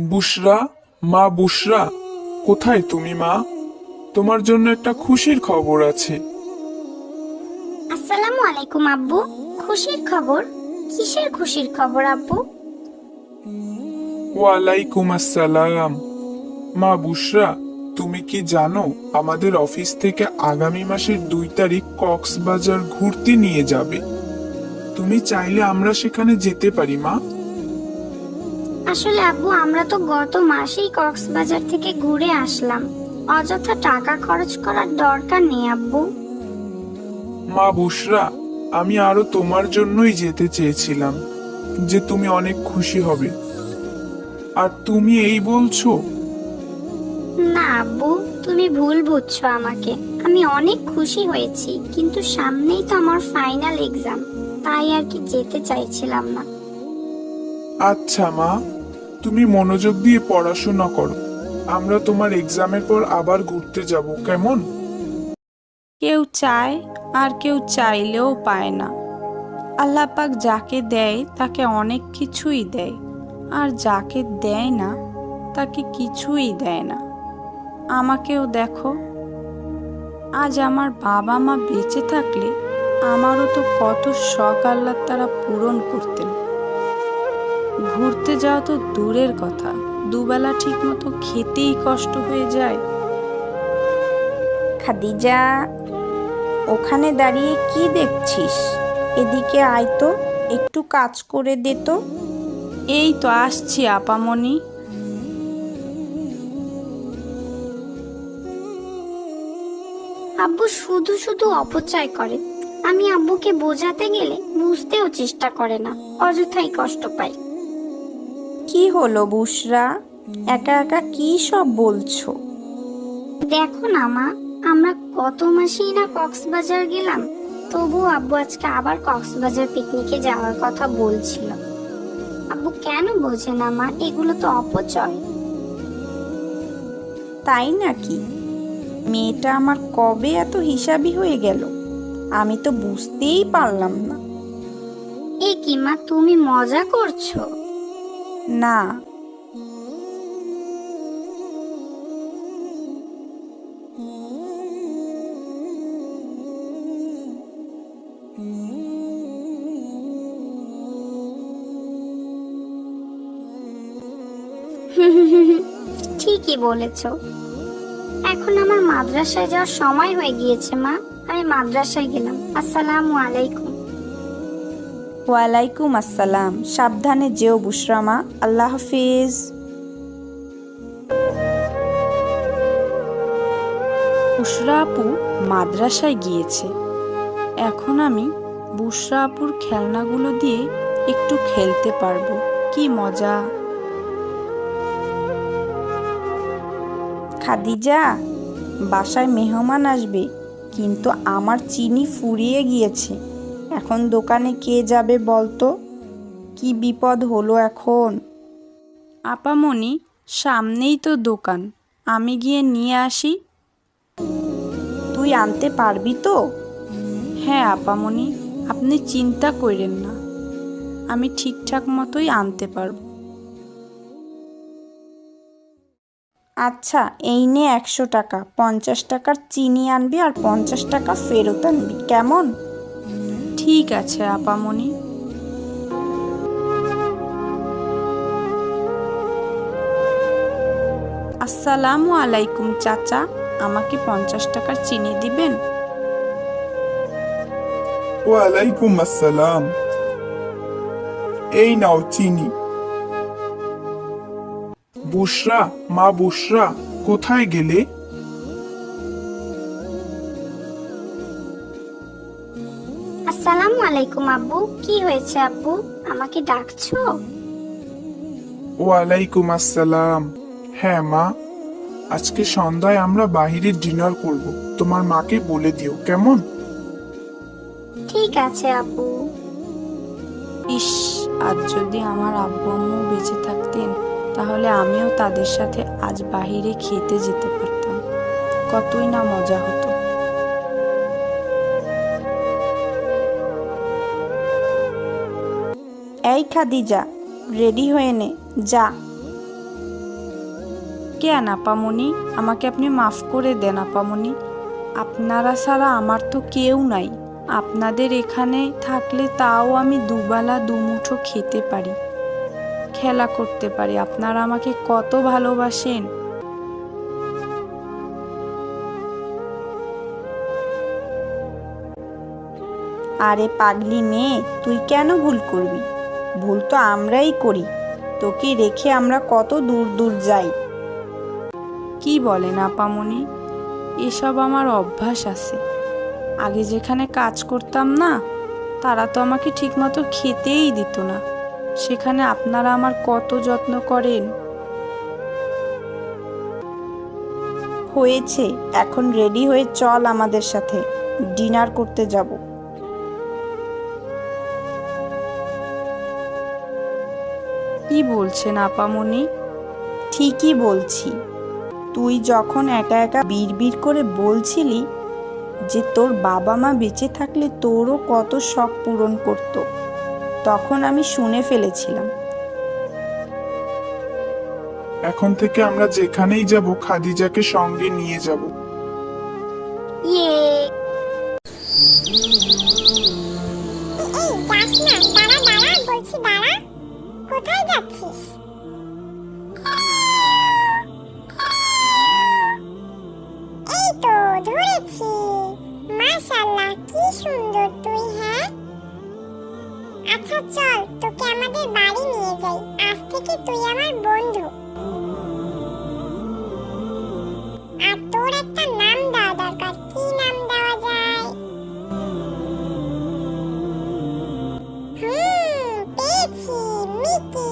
বুশরা, মা বুশরা, কোথায় তুমি মা? তোমার জন্য একটা খুশির খবর আছে। আসসালামু আলাইকুম আব্বু। খুশির খবর? কিসের খুশির খবর আব্বু? ওয়ালাইকুম আসসালাম। মা বুশরা, তুমি কি জানো আমাদের অফিস থেকে আগামী মাসের 2 তারিখ কক্সবাজার ঘুরতে নিয়ে যাবে? তুমি চাইলে আমরা সেখানে যেতে পারি মা। আসলে আব্বু, আমরা তো গত মাসেই কক্সবাজার থেকে ঘুরে আসলাম। অযথা টাকা খরচ করার দরকার নেই আব্বু। মা বুশরা, আমি আরো তোমার জন্যই যেতে চেয়েছিলাম, যে তুমি অনেক খুশি হবে। আর তুমি এই বলছো? না আব্বু, তুমি ভুল বুঝছো আমাকে। আমি অনেক খুশি হয়েছি, কিন্তু সামনেই তো আমার ফাইনাল এক্সাম, তাই আর কি যেতে চাইছিলাম না। আচ্ছা মা, তুমি মনোযোগ দিয়ে পড়াশোনা করো। আমরা তোমার এক্সামের পর আবার ঘুরতে যাব, কেমন? কেউ চায় আর কেউ চাইলেও পায় না। আল্লাহ পাক যাকে দেয় তাকে অনেক কিছুই দেয়, আর যাকে দেয় না তাকে কিছুই দেয় না। আমাকেও দেখো, আজ আমার বাবা মা বেঁচে থাকলে আমারও তো কত শখ আল্লাহ তারা পূরণ করতেন। ঘুরতে যাওয়া তো দূরের কথা, দুবেলা ঠিক মতো খেতেই কষ্ট হয়ে যায়। খাদিজা, ওখানে দাঁড়িয়ে কি দেখছিস? এদিকে আয় তো, একটু কাজ করে দে তো। এই তো আসছি আপামনি। আব্বু শুধু শুধু অপচয় করে। আমি আব্বুকে বোঝাতে গেলে বুঝতেও চেষ্টা করে না, অযথাই কষ্ট পাই। কি হলো বুশরা, একা একা কি সব বলছো? দেখো না মা, আমরা গত মাসেই না কক্সবাজার গেলাম, তবুও আব্বু আজকে আবার কক্সবাজার পিকনিকে যাওয়ার কথা বলছিল। আব্বু কেন বোঝে না মা? এগুলো তো অপচয়। তাই নাকি? মেয়েটা আমার কবে এত হিসাবি হয়ে গেল, আমি তো বুঝতেই পারলাম না। এ কি মা, তুমি মজা করছো? না, ঠিকই বলেছো। এখন আমার মাদ্রাসায় যাওয়ার সময় হয়ে গিয়েছে মা। আমি মাদ্রাসায় গেলাম। আসসালামু আলাইকুম। ওয়ালাইকুম আসসালাম। সাবধানে যেও বুশরামা, আল্লাহ হাফিজ। বুশরা আপু মাদ্রাসায় গিয়েছে। এখন আমি বুশরা আপুর খেলনাগুলো দিয়ে একটু খেলতে পারবো। কি মজা! খাদিজা, বাসায় মেহমান আসবে, কিন্তু আমার চিনি ফুরিয়ে গিয়েছে। এখন দোকানে কে যাবে বলতো? কি বিপদ হলো এখন! আপামনি, সামনেই তো দোকান, আমি গিয়ে নিয়ে আসি। তুই আনতে পারবি তো? হ্যাঁ আপামনি, আপনি চিন্তা করেন না, আমি ঠিকঠাক মতোই আনতে পারবো। আচ্ছা, এই নে 100 টাকা। 50 টাকার চিনি আনবি আর 50 টাকা ফেরত আনবি, কেমন? ঠিক আছে আপামনি। আসসালামু আলাইকুম চাচা, আমাকে 50 টাকার চিনি দিবেন? ওয়ালাইকুম আসসালাম। এই নাও চিনি। বুশরা, মা বুশরা, কোথায় গেলে? আসসালামু আলাইকুম আব্বু। কি হয়েছে আব্বু, আমাকে ডাকছো? ওয়ালাইকুম আসসালাম। হ্যাঁ মা, আজকে সন্ধ্যায় আমরা বাইরে ডিনার করব, তোমার মাকে বলে দিও, কেমন? ঠিক আছে আব্বু। ইস, আজ যদি আমার আব্বু আম্মু বেঁচে থাকতেন, তাহলে আমিও তাদের সাথে আজ বাইরে খেতে যেতে পারতাম। কতই না মজা হতো। এই খাদিজা, রেডি হয়ে নে, যা। কেন আপামনি? আমাকে আপনি মাফ করে দেন আপামনি। আপনারা ছাড়া আমার তো কেউ নাই। আপনাদের এখানে থাকলে তাও আমি দুবেলা দুমুঠো খেতে পারি, খেলা করতে পারি। আপনারা আমাকে কত ভালোবাসেন। আরে পাগলি মেয়ে, তুই কেন ভুল করবি? ভুল তো আমরাই করি। তোকে রেখে আমরা কত দূর দূর যাই। কি বলেন আপামনি? এসব আমার অভ্যাস আছে। আগে যেখানে কাজ করতাম না, তারা তো আমাকে ঠিকমতো খেতেই দিত না। সেখানে আপনারা আমার কত যত্ন করেন। হয়েছে, এখন রেডি হয়ে চল আমাদের সাথে, ডিনার করতে যাব। কি বলছেন আপামনি? ঠিকই বলছি। তুই যখন একা একা বিড়বিড় করে বলছিলি যে তোর বাবা মা বেঁচে থাকলে তোরও কত শখ পূরণ করত, তখন আমি শুনে ফেলেছিলাম। এখন থেকে আমরা যেখানেই যাব খাদিজাকে সঙ্গে নিয়ে যাব। ইয়ে, এই যাস না, দাঁড়া দাঁড়া, বলছি দাঁড়া। কোথায় যাচ্ছিস? এই তো ধরেছি। মাশাআল্লাহ, কি সুন্দর তুই। হ্যাঁ, আচ্ছা চল, তোকে আমাদের বাড়ি নিয়ে যাই। আজ থেকে তুই আমার বন্ধু। আর তোর একটা নাম দেওয়া দরকার। কি নাম দেওয়া যায়? পেয়েছি, মিকি।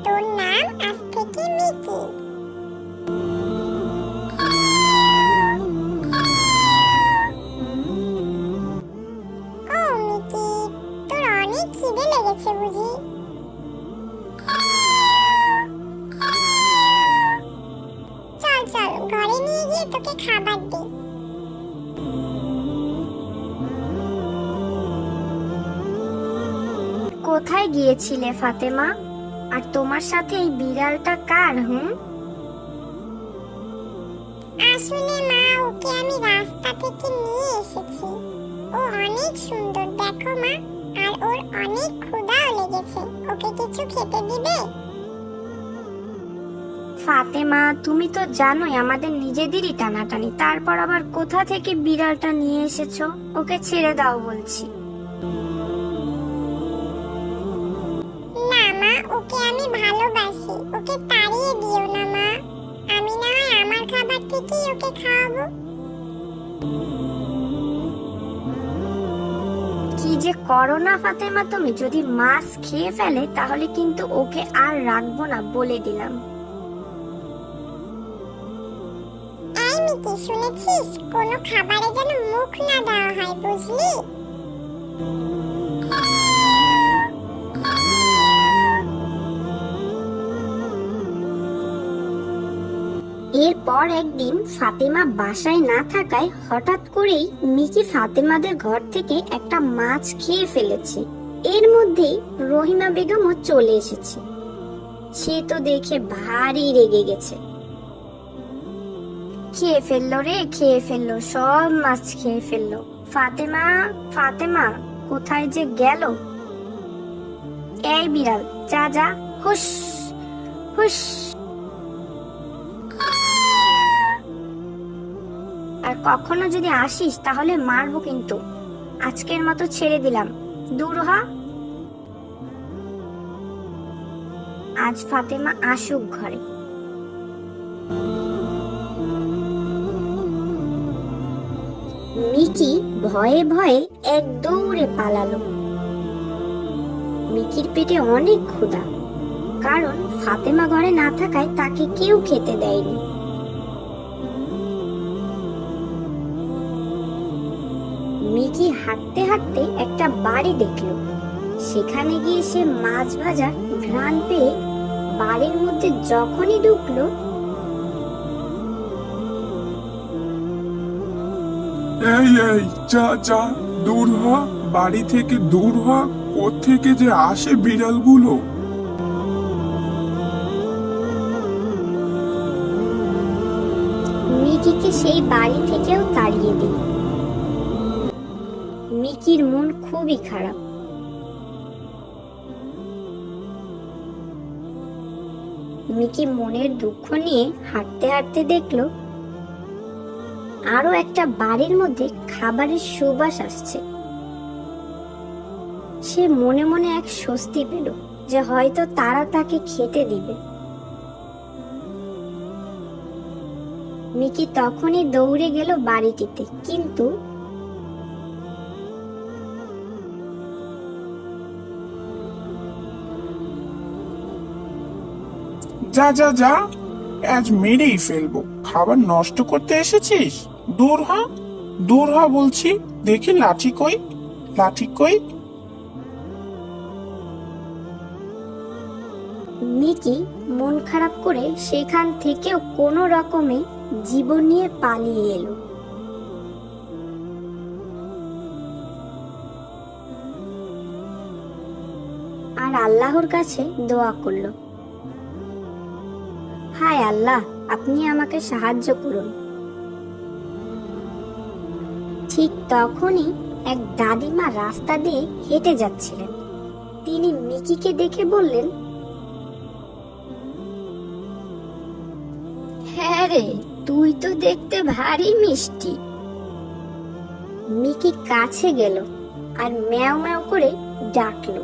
তোর নাম আজ থেকে মিকি। ও মিকি, তোর অনেক খিদে লেগেছে বুঝি? চল চল, ঘরে নিয়ে গিয়ে তোকে খাবার দিই। কোথায় গিয়েছিলে ফাতেমা? আর তোমার সাথে এই বিড়ালটা কার? আসলে মা, ওকে আমি রাস্তা থেকে নিয়ে এসেছি। ও অনেক সুন্দর, দেখো মা। আর ওর অনেক ক্ষুধাও লেগেছে। ওকে কিছু খেতে দিবে? ফাতেমা, তুমি তো জানোই আমাদের নিজেদেরই টানাটানি, তারপর আবার কোথা থেকে বিড়ালটা নিয়ে এসেছো? ওকে ছেড়ে দাও বলছি। না মা, ওকে আমি ভালোবাসি। ওকে তাড়িয়ে দিও না মা। আমি না হয় আমার খাবার থেকেই ওকে খাওয়াবো। কি যে করো না ফাতেমা তুমি, যদি মাছ খেয়ে ফেলে তাহলে কিন্তু ওকে আর রাখবো না বলে দিলাম। এই মিকি, শুনেছিস? কোনো খাবারে যেন মুখ না দেওয়া হয়, বুঝলি? এরপর একদিন ফাতেমা বাসায় না থাকায় হঠাৎ করেই মিকি ফাতেমাদের ঘর থেকে একটা মাছ খেয়ে ফেলেছে। এর মধ্যেই রহিমা বেগমও চলে এসেছে। সে তো দেখে ভারী রেগে গেছে। খেয়ে ফেললো রে, খেয়ে ফেললো, সব মাছ খেয়ে ফেললো। ফাতেমা, ফাতেমা কোথায় যে গেল? এই বিড়াল, যা যা, হুশ হুশ। আর কখনো যদি আসিস তাহলে মারবো কিন্তু। আজকের মতো ছেড়ে দিলাম, দূর হ। আজ ফাতেমা আসুক ঘরে। মিকি ভয়ে ভয়ে এক দৌড়ে পালালো। মিকির পেটে অনেক ক্ষুধা, কারণ ফাতেমা ঘরে না থাকায় তাকে কেউ খেতে দেয়নি। মিকি হাঁটতে হাঁটতে একটা বাড়ি দেখলো। সেখানে গিয়ে সে মাছ ভাজার ঘ্রাণ পেয়ে বাড়ির মধ্যে যখনই ঢুকলো, এই এই, যা যা, দূর হ, বাড়ি থেকে দূর হ। কোত্থেকে যে আসে বিড়ালগুলো। মিকিকে সেই বাড়ি থেকেও তাড়িয়ে দিল। মিকির মন খুবই খারাপ। মিকি মনের দুঃখ নিয়ে হাঁটতে হাঁটতে দেখলো আরো একটা বাড়ির মধ্যে খাবারের সুবাস আসছে। সে মনে মনে এক স্বস্তি পেল যে হয়তো তারা তাকে খেতে দিবে। মিকি তখনই দৌড়ে গেল বাড়িটিতে, কিন্তু যা যা যা, আজ মেরেই ফেলবো। খাবার নষ্ট করতে এসেছিস? দূর হ, দূর হ বলছি। দেখি লাঠি কই, লাঠি কই। মিকি মন খারাপ করে সেখান থেকেও কোনো রকমে জীবন নিয়ে পালিয়ে এলো। আর আল্লাহর কাছে দোয়া করলো, হায় আল্লাহ, আপনি আমাকে সাহায্য করুন। ঠিক তখনই এক দাদিমা রাস্তা দিয়ে হেঁটে যাচ্ছিলেন। তিনি মিকিকে দেখে বললেন, হ্যাঁ রে, তুই তো দেখতে ভারী মিষ্টি। মিকি কাছে গেল আর ম্যাও ম্যাও করে ডাকলো।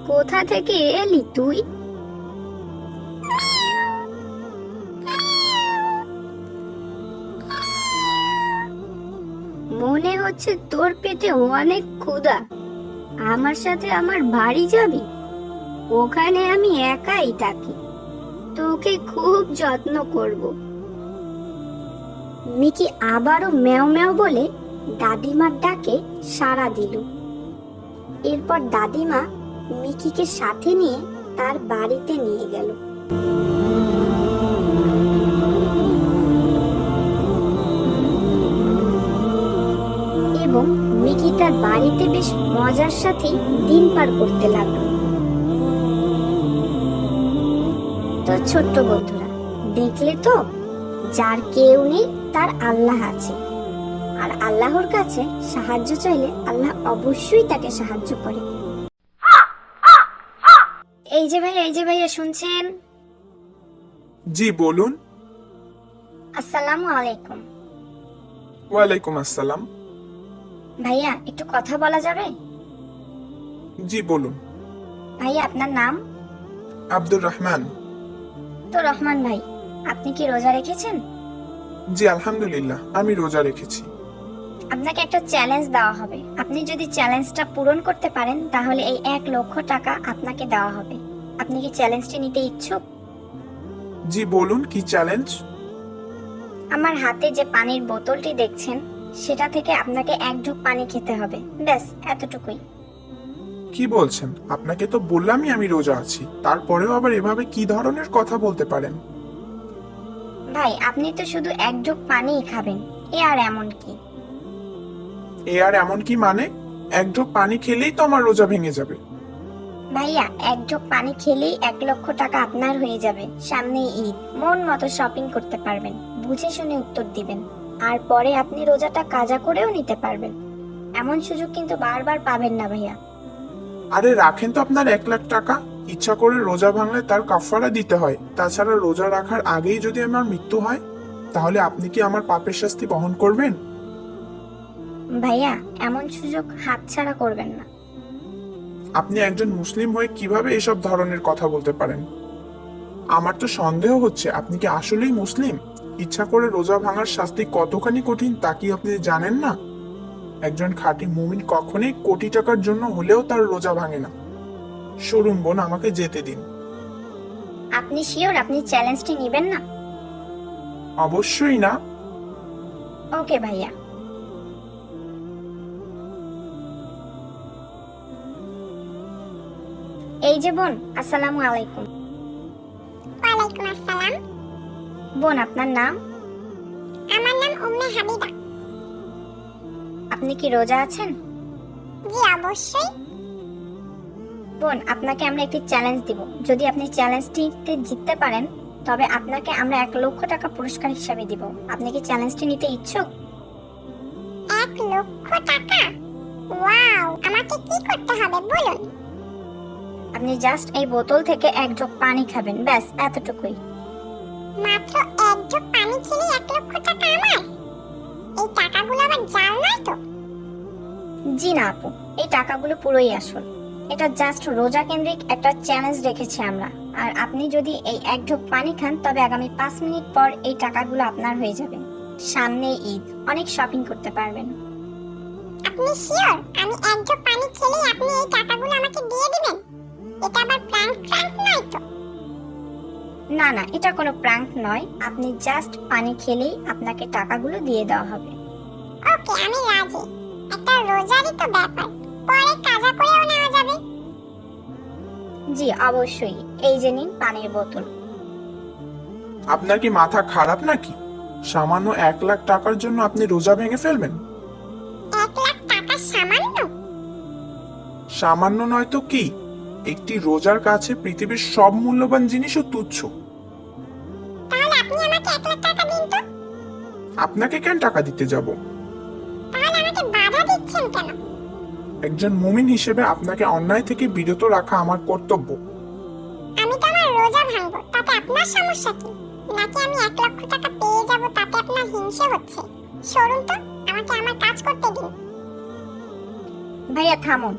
কোথা থেকে এলি তুই? মনে হচ্ছে তোর পেটে অনেক ক্ষুধা। আমার সাথে আমার বাড়ি যাবি? ওখানে আমি একাই থাকি, তোকে খুব যত্ন করব। মিকি আবারও ম্যাও ম্যাও বলে দাদিমার ডাকে সাড়া দিল। এরপর দাদিমা মিকিকে সাথে নিয়ে তার বাড়িতে নিয়ে গেল। এবং মিকি তার বাড়িতে বেশ মজার সাথেই দিন পার করতে লাগলো। তো ছোট্ট বন্ধুরা, দেখলে তো, যার কেউ নেই তার আল্লাহ আছে। আর আল্লাহর কাছে সাহায্য চাইলে আল্লাহ অবশ্যই তাকে সাহায্য করে। এই যে ভাইয়া শুনছেন? জি বলুন। আসসালামু আলাইকুম। ওয়ালাইকুম আসসালাম। ভাইয়া একটু কথা বলা যাবে? জি বলুন। ভাইয়া আপনার নাম? আব্দুর রহমান। তো রহমান ভাই, আপনি কি রোজা রেখেছেন? জি আলহামদুলিল্লাহ, আমি রোজা রেখেছি। আপনাকে একটা চ্যালেঞ্জ দেওয়া হবে। আপনি যদি চ্যালেঞ্জটা পূরণ করতে পারেন তাহলে এই 1,00,000 টাকা আপনাকে দেওয়া হবে। আপনি কি চ্যালেঞ্জটি নিতে ইচ্ছুক? জি বলুন, কি চ্যালেঞ্জ? আমার হাতে যে পানির বোতলটি দেখছেন, সেটা থেকে আপনাকে 1 ঢোক পানি খেতে হবে। ব্যাস এতটুকুই। কি বলছেন? আপনাকে তো বললামই আমি রোজা আছি, তারপরেও আবার এভাবে কি ধরনের কথা বলতে পারেন? ভাই, আপনি তো শুধু 1 ঢোক পানিই খাবেন, এ আর এমন কি? এ আর এমন কি মানে? 1 ঢোক পানি খেলেই তো আমার রোজা ভেঙে যাবে। ভাইয়া, 1 ঢোক পানি খেলেই 1,00,000 টাকা আপনার হয়ে যাবে। সামনেই ঈদ, মন মতো শপিং করতে পারবেন। বুঝে শুনে উত্তর দিবেন, আর পরে আপনি রোজাটা কাজা করেও নিতে পারবেন। এমন সুযোগ কিন্তু বারবার পাবেন না ভাইয়া। আরে রাখেন তো আপনার 1,00,000 টাকা। ইচ্ছা করে রোজা ভাঙলে তার কাফারা দিতে হয়। তাছাড়া রোজা রাখার আগেই যদি আমার মৃত্যু হয়, তাহলে আপনি কি আমার পাপের শাস্তি বহন করবেন? ভাইয়া, এমন সুযোগ হাতছাড়া করবেন না। আপনি একজন মুসলিম হয়ে কিভাবে এসব ধরনের কথা বলতে পারেন? আমার তো সন্দেহ হচ্ছে আপনি কি আসলেই মুসলিম। ইচ্ছা করে রোজা ভাঙার শাস্তি কতখানি কঠিন তা কি আপনি জানেন না? একজন খাঁটি মুমিন কখনোই কোটি টাকার জন্য হলেও তার রোজা ভাঙে না। সরুন বোন, আমাকে যেতে দিন। আপনি শিওর আপনি চ্যালেঞ্জটি নেবেন না? অবশ্যই না। ওকে ভাইয়া। এই যে বোন, আসসালামু আলাইকুম। ওয়ালাইকুম আসসালাম। বোন, আপনার নাম? আমার নাম উম্মে হাবিবা। আপনি কি রোজা আছেন? জি অবশ্যই। বোন, আপনাকে আমরা একটি চ্যালেঞ্জ দিব। যদি আপনি চ্যালেঞ্জটিতে জিততে পারেন তবে আপনাকে আমরা 1,00,000 টাকা পুরস্কার হিসাবে দিব। আপনি কি চ্যালেঞ্জটি নিতে ইচ্ছুক? 1,00,000 টাকা? ওয়াও, আমাকে কি করতে হবে বলুন। আপনি জাস্ট এই বোতল থেকে 1 জগ পানি খাবেন, ব্যাস এতটুকুই। মাত্র 1 জগ পানি খেলে 1,00,000 টাকা আমার? এই টাকাগুলো আবার জাল নয় তো? জি না আপু, এই টাকাগুলো পুরোই আসল। এটা জাস্ট রোজা কেন্দ্রিক একটা চ্যালেঞ্জ রেখেছি আমরা। আর আপনি যদি এই 1 ঢোক পানি খান তবে আগামী 5 মিনিট পর এই টাকাগুলো আপনার হয়ে যাবে। সামনে ঈদ, অনেক শপিং করতে পারবেন। আপনি শিওর আমি 1 জগ পানি খেলেই আপনি এই টাকাগুলো আমাকে দিয়ে দিবেন? এটা আবার প্র্যাঙ্ক নয় তো? না না, এটা কোনো প্র্যাঙ্ক নয়। আপনি জাস্ট পানি খেলেই আপনাকে টাকাগুলো দিয়ে দেওয়া হবে। ওকে, আমি রাজি। একটা রোজারই তো ব্যাপার, পরে কাজা করেও নেওয়া যাবে। জি অবশ্যই। এই যে নিন পানির বোতল। আপনার কি মাথা খারাপ নাকি? সামান্য 1,00,000 টাকার জন্য আপনি রোজা ভেঙে ফেলবেন? 1,00,000 টাকা সামান্য? সামান্য নয় তো কি? একটি রোজার কাছে পৃথিবীর সব মূল্যবান জিনিসও তুচ্ছ। তাহলে আপনি আমাকে 1,00,000 টাকা দিন তো। আপনাকে কেন টাকা দিতে যাব? তাহলে আমাকে বাধা দিচ্ছেন কেন? একজন মুমিন হিসেবে আপনাকে অন্যায় থেকে বিরত রাখা আমার কর্তব্য। আমি তো আমার রোজা ভাঙবো, তাতে আপনার সমস্যা কি? নাকি আমি 1,00,000 টাকা পেয়ে যাব তাতে আপনার হিংসে হচ্ছে? সরুন তো, আমাকে আমার কাজ করতে দিন। ভাইয়া থামুন।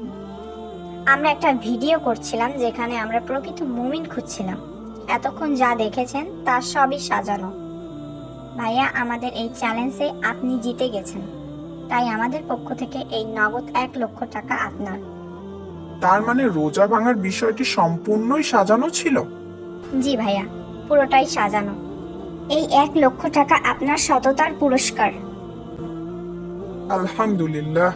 আমরা একটা ভিডিও করছিলাম যেখানে আমরা প্রকৃত মুমিন খুঁজছিলাম। এতক্ষণ যা দেখেছেন তা সবই সাজানো। ভাইয়া, আমাদের এই চ্যালেঞ্জে আপনি জিতে গেছেন, তাই আমাদের পক্ষ থেকে এই নগদ 1,00,000 টাকা আপনার। তার মানে রোজা ভাঙার বিষয়টি সম্পূর্ণই সাজানো ছিল? জি ভাইয়া, পুরোটাই সাজানো। এই 1,00,000 টাকা আপনার সততার পুরস্কার। আলহামদুলিল্লাহ।